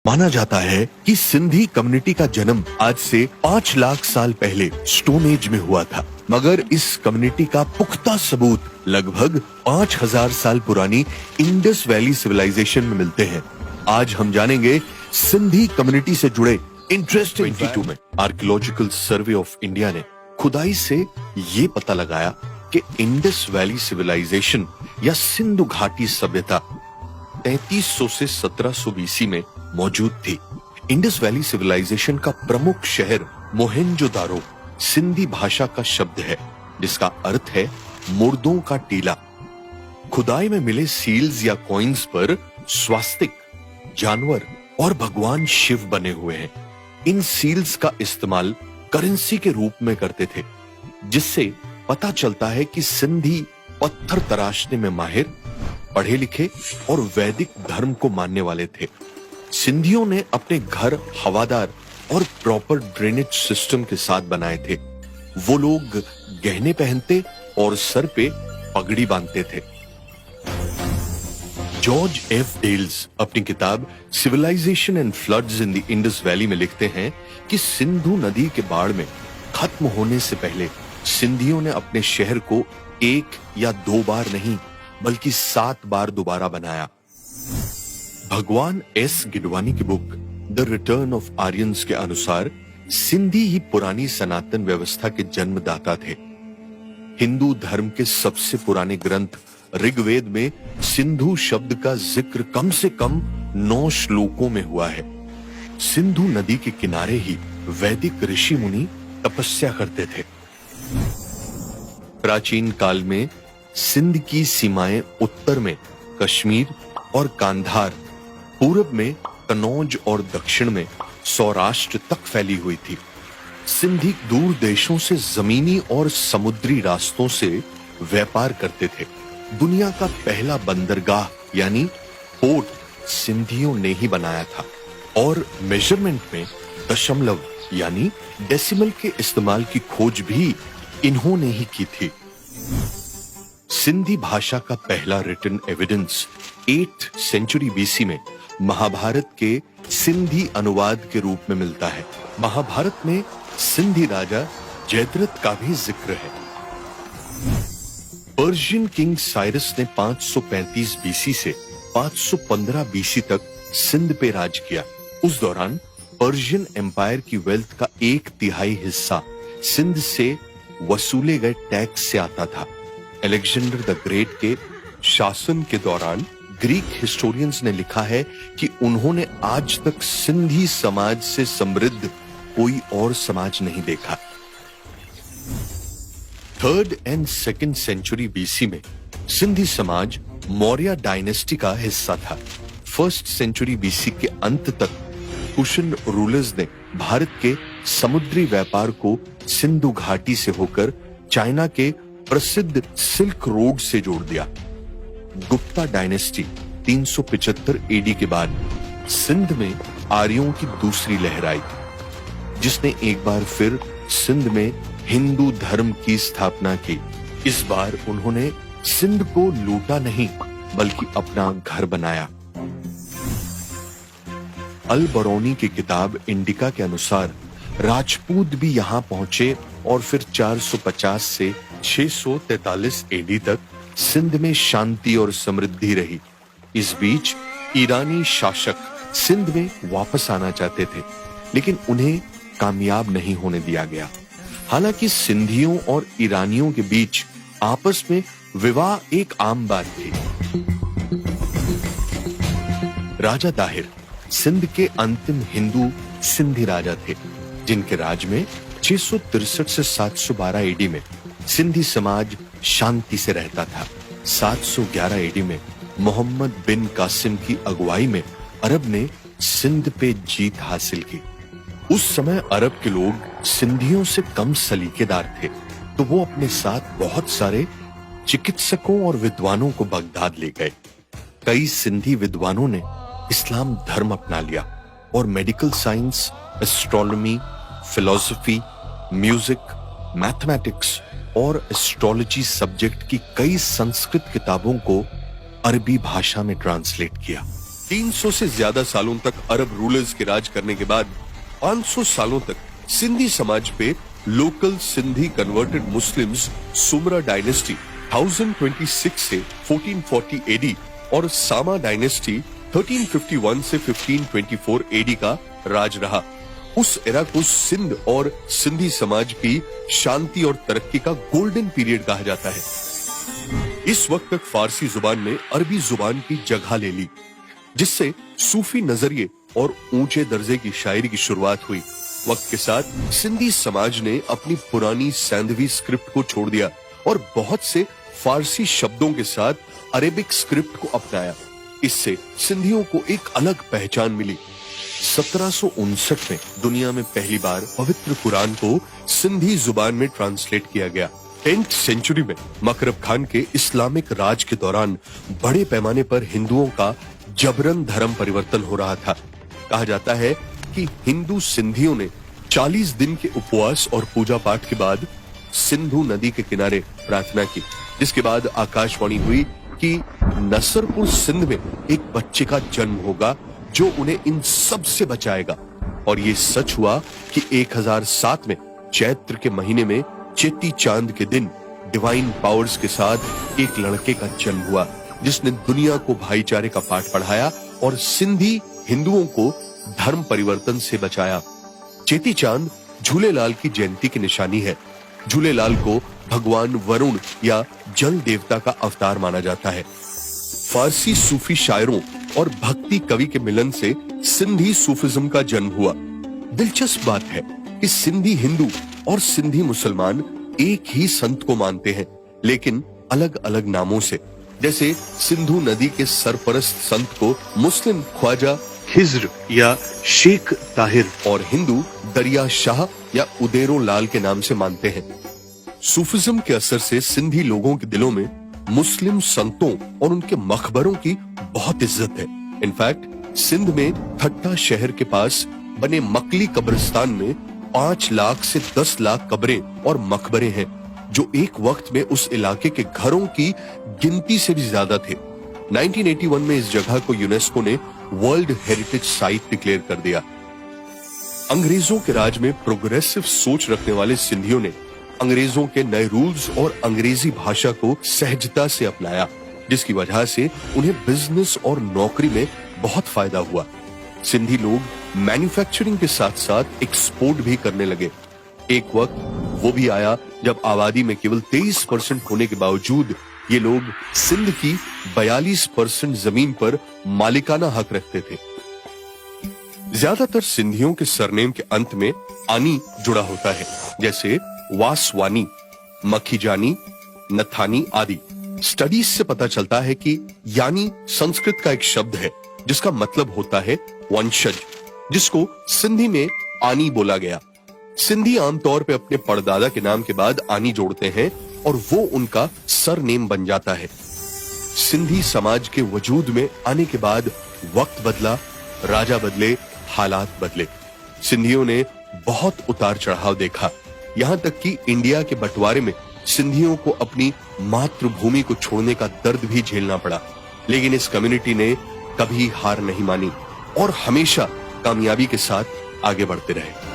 माना जाता है कि सिंधी कम्युनिटी का जन्म आज से 5 लाख साल पहले स्टोन एज में हुआ था, मगर इस कम्युनिटी का पुख्ता सबूत लगभग 5000 साल पुरानी इंडस वैली सिविलाइजेशन में मिलते हैं। आज हम जानेंगे सिंधी कम्युनिटी से जुड़े इंटरेस्टिंग 22 में आर्कियोलॉजिकल सर्वे ऑफ इंडिया ने खुदाई से ये पता लगाया कि इंडस वैली सिविलाइजेशन या सिंधु घाटी सभ्यता 3300 से 1700 बीसी में मौजूद थी। इंडस वैली सिविलाइजेशन का प्रमुख शहर मोहेंजोदारो सिंधी भाषा का शब्द है, जिसका अर्थ है मुर्दों का टीला। खुदाई में मिले सील्स या कॉइन्स पर स्वास्तिक, जानवर और भगवान शिव बने हुए हैं। इन सील्स का इस्तेमाल करेंसी के रूप में करते थे, जिससे पता चलता है कि सिंधी पत्थर तराशने में माहिर, पढ़े लिखे और वैदिक धर्म को मानने वाले थे। सिंधियों ने अपने घर हवादार और प्रॉपर ड्रेनेज सिस्टम के साथ बनाए थे। वो लोग गहने पहनते और सर पे पगड़ी बांधते थे। जॉर्ज एफ डेल्स अपनी किताब civilisation and floods in the Indus valley में लिखते हैं कि सिंधु नदी के बाढ़ में खत्म होने से पहले सिंधियों ने अपने शहर को 1 या 2 बार नहीं बल्कि 7 बार दोबारा बनाया। भगवान एस गिडवानी की book the return of Aryans के अनुसार सिंधी ही पुरानी सनातन व्यवस्था के जन्मदाता थे। हिंदू धर्म के सबसे पुराने ग्रंथ ऋग्वेद में सिंधु शब्द का जिक्र कम से कम 9 श्लोकों में हुआ है। सिंधु नदी के किनारे ही वैदिक ऋषि मुनि तपस्या करते थे। प्राचीन काल में सिंध की सीमाएं उत्तर में कश्मीर और कांधार, पूरब में कनौज और दक्षिण में सौराष्ट्र तक फैली हुई थी। सिंधी दूर देशों से जमीनी और समुद्री रास्तों से व्यापार करते थे। दुनिया का पहला बंदरगाह यानी पोर्ट सिंधियों ने ही बनाया था और मेजरमेंट में दशमलव यानी डेसिमल के इस्तेमाल की खोज भी इन्होंने ही की थी। सिंधी भाषा का पहला written evidence 8th century BC में महाभारत के सिंधी अनुवाद के रूप में मिलता है। महाभारत में सिंधी राजा जयद्रथ का भी जिक्र है। पर्शियन किंग साइरस ने 535 बीसी से 515 बीसी तक सिंध पे राज किया। उस दौरान पर्शियन एम्पायर की वेल्थ का 1/3 हिस्सा सिंध से वसूले गए टैक्स से आता था। अलेक्जेंडर द ग्रेट के शासन के दौरान ग्रीक हिस्टोरियंस ने लिखा है कि उन्होंने आज तक सिंधी समाज से समृद्ध कोई और समाज नहीं देखा। 3rd and 2nd century BC में सिंधी समाज मौर्य डायनेस्टी का हिस्सा था। 1st सेंचुरी बीसी के अंत तक कुशन रूलर्स ने भारत के समुद्री व्यापार को सिंधु घाटी से होकर चाइना के प्रसिद्ध सिल्क रोड से जोड़ दिया। गुप्ता डायनेस्टी 375 एडी के बाद सिंध में आर्यों की दूसरी लहर आई, जिसने एक बार फिर सिंध में हिंदू धर्म की स्थापना की। इस बार उन्होंने सिंध को लूटा नहीं बल्कि अपना घर बनाया। अल बरौनी की किताब इंडिका के अनुसार राजपूत भी यहां पहुंचे और फिर 450 से 643 एडी तक सिंध में शांति और समृद्धि रही। इस बीच ईरानी शासक सिंध में वापस आना चाहते थे, लेकिन उन्हें कामयाब नहीं होने दिया गया। हालांकि सिंधियों और ईरानियों के बीच आपस में विवाह एक आम बात थी। राजा दाहिर सिंध के अंतिम हिंदू सिंधी राजा थे, जिनके राज में 663 से 712 एडी में सिंधी समाज शांति से रहता था। 711 एडी में मोहम्मद बिन कासिम की अगुवाई में अरब ने सिंध पे जीत हासिल की। उस समय अरब के लोग सिंधियों से कम सलीकेदार थे, तो वो अपने साथ बहुत सारे चिकित्सकों और विद्वानों को बगदाद ले गए। कई सिंधी विद्वानों ने इस्लाम धर्म अपना लिया और medical science, astronomy, philosophy, music, mathematics और एस्ट्रोलॉजी सब्जेक्ट की कई संस्कृत किताबों को अरबी भाषा में ट्रांसलेट किया। 300 से ज्यादा सालों तक अरब रूलर्स के राज करने के बाद 500 सालों तक सिंधी समाज पे local Sindhi converted Muslims सुमरा dynasty 1026 से 1440 एडी और सामा डायनेस्टी 1351 से 1524 एडी का राज रहा। उस एरा को सिंध और सिंधी समाज की शांति और तरक्की का गोल्डन पीरियड कहा जाता है। इस वक्त तक फारसी जुबान ने अरबी जुबान की जगह ले ली, जिससे सूफी नजरिए और ऊंचे दर्जे की शायरी की शुरुआत हुई। वक्त के साथ सिंधी समाज ने अपनी पुरानी सैंधवी स्क्रिप्ट को छोड़ दिया और बहुत से फारसी शब्दों के साथ अरेबिक स्क्रिप्ट को अपनाया। इससे सिंधियों को एक अलग पहचान मिली। 1759 में दुनिया में पहली बार पवित्र कुरान को सिंधी जुबान में ट्रांसलेट किया गया। 10th सेंचुरी में मकरब खान के इस्लामिक राज के दौरान बड़े पैमाने पर हिंदुओं का जबरन धर्म परिवर्तन हो रहा था। कहा जाता है कि हिंदू सिंधियों ने 40 दिन के उपवास और पूजा पाठ के बाद सिंधु नदी के किनारे प्रार्थना की, जिसके बाद आकाशवाणी हुई कि नसरपुर सिंध में एक बच्चे का जन्म होगा जो उन्हें इन सब से बचाएगा। और ये सच हुआ कि 1007 में चैत्र के महीने में चेती चांद के दिन डिवाइन पावर्स के साथ एक लड़के का जन्म हुआ, जिसने दुनिया को भाईचारे का पाठ पढ़ाया और सिंधी हिंदुओं को धर्म परिवर्तन से बचाया। चेती चांद झूलेलाल की जयंती की निशानी है। झूलेलाल को भगवान वरुण या जल देवता का अवतार माना जाता है। फारसी सूफी शायरों और भक्ति कवि के मिलन से सिंधी सूफिज्म का जन्म हुआ। दिलचस्प बात है कि सिंधी हिंदू और सिंधी मुसलमान एक ही संत को मानते हैं, लेकिन अलग अलग नामों से। जैसे सिंधु नदी के सरपरस्त संत को मुस्लिम ख्वाजा खिज्र या शेख ताहिर और हिंदू दरिया शाह या उदेरो लाल के नाम से मानते हैं। सूफिज्म के असर से सिंधी लोगों के दिलों में मुस्लिम संतों और उनके मकबरों की बहुत इज्जत है। इनफैक्ट सिंध में थट्टा शहर के पास बने मकली कब्रिस्तान में 5 लाख से 10 लाख कब्रें और मकबरे हैं, जो एक वक्त में उस इलाके के घरों की गिनती से भी ज्यादा थे। 1981 में इस जगह को यूनेस्को ने वर्ल्ड हेरिटेज साइट डिक्लेयर कर दिया। अंग्रेजों के राज में प्रोग्रेसिव सोच रखने वाले सिंधियों ने अंग्रेजों के नए रूल्स और अंग्रेजी भाषा को सहजता से अपनाया, जिसकी वजह से उन्हें बिजनेस और नौकरी में बहुत फायदा हुआ। सिंधी लोग मैन्युफैक्चरिंग के साथ साथ एक्सपोर्ट भी करने लगे। एक वक्त वो भी आया जब आबादी में केवल 23% होने के बावजूद ये लोग सिंध की 42% जमीन पर मालिकाना हक रखते थे। ज्यादातर सिंधियों के सरनेम के अंत में आनी जुड़ा होता है, जैसे वासवानी, मखीजानी, नथानी आदि। स्टडीज से पता चलता है कि यानी संस्कृत का एक शब्द है जिसका मतलब होता है वंशज, जिसको सिंधी में आनी बोला गया। सिंधी आमतौर पे अपने परदादा के नाम के बाद आनी जोड़ते हैं और वो उनका सरनेम बन जाता है। सिंधी समाज के वजूद में आने के बाद वक्त बदला, राजा बदले, हालात बदले। सिंधियों ने बहुत उतार चढ़ाव देखा, यहाँ तक कि इंडिया के बंटवारे में सिंधियों को अपनी मातृभूमि को छोड़ने का दर्द भी झेलना पड़ा। लेकिन इस कम्युनिटी ने कभी हार नहीं मानी और हमेशा कामयाबी के साथ आगे बढ़ते रहे।